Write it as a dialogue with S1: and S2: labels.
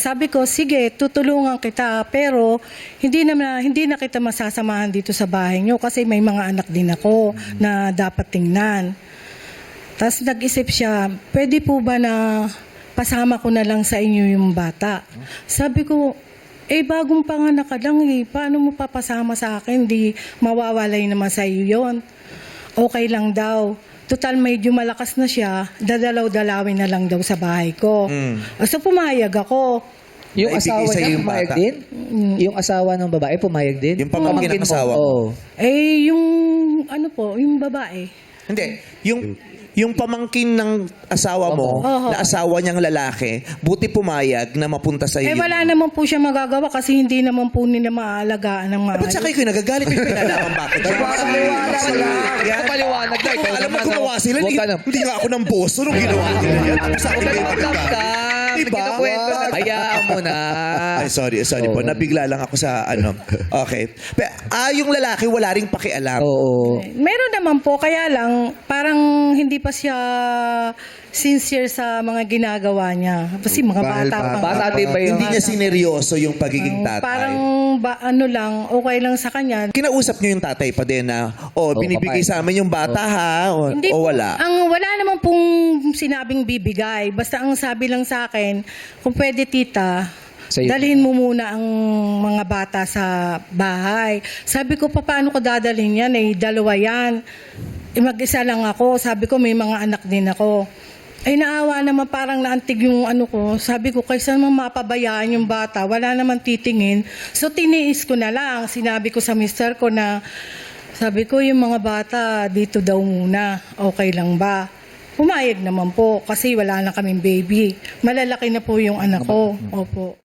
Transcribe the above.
S1: sabi ko, sige, tutulungan kita, pero hindi na kita masasamahan dito sa bahay nyo kasi may mga anak din ako na dapat tingnan. Tapos nag-isip siya, pwede po ba na pasama ko na lang sa inyo yung bata? Sabi ko, bagong panganak ka lang paano mo papasama sa akin? Di mawawalay naman sa iyo yun. Okay lang daw. Total medyo malakas na siya, dadalaw-dalawin na lang daw sa bahay ko. So pumayag ako.
S2: Yung
S3: Naibigay
S2: asawa
S3: sa'yo
S2: niya
S3: yung
S2: pumayag
S3: bata?
S2: din? Yung asawa ng babae pumayag din?
S3: Yung pamangkin ng asawa mo?
S2: Oo.
S1: Yung ano po, yung babae.
S3: Hindi. Yung pamangkin ng asawa mo,
S1: Oho.
S3: na asawa niyang lalaki, buti pumayag na mapunta sa iyo.
S1: Wala naman po siya magagawa kasi hindi naman po nila maaalagaan ng
S3: Ba't sa kayo nagagalit? May pinalaman bakit?
S2: Nagpapaliwanag sila.
S3: Yan.
S2: Nagpapaliwanag na.
S3: Kung alam mo gumawa sila,
S2: Huwag ka na.
S3: hindi nga ako ng boso nung ginawa nila yan. Sa akin kayo magagalit. Diba?
S2: Hayaan mo na.
S3: Ay, sorry po. Nabigla lang ako sa ano. Okay. Pero, yung lalaki, wala ring pakialam.
S2: Oo.
S1: Meron naman po, kaya lang parang hindi pa siya sincere sa mga ginagawa niya. Kasi mga bata pa.
S2: Bata din ba yun?
S3: Hindi niya sineryoso yung pagiging tatay.
S1: Parang ano lang, okay lang sa kanya.
S3: Kinausap niyo yung tatay pa din na, binibigay
S2: papayag.
S3: sa amin yung bata ha, o
S1: Po,
S3: wala.
S1: wala naman pong sinabing bibigay. Basta ang sabi lang sa akin, kung pwede tita,
S2: Sa'yo.
S1: dalhin mo muna ang mga bata sa bahay. Sabi ko, paano ko dadalhin yan? Dalawa yan. Mag-isa lang ako. Sabi ko, may mga anak din ako. Naawa naman, parang naantig yung ano ko. Sabi ko, kaysa naman mapabayaan yung bata, wala naman titingin. So, tiniis ko na lang. Sinabi ko sa mister ko na, sabi ko, yung mga bata, dito daw muna. Okay lang ba? Pumayag naman po kasi wala na kaming baby. Malalaki na po yung anak ko. Opo.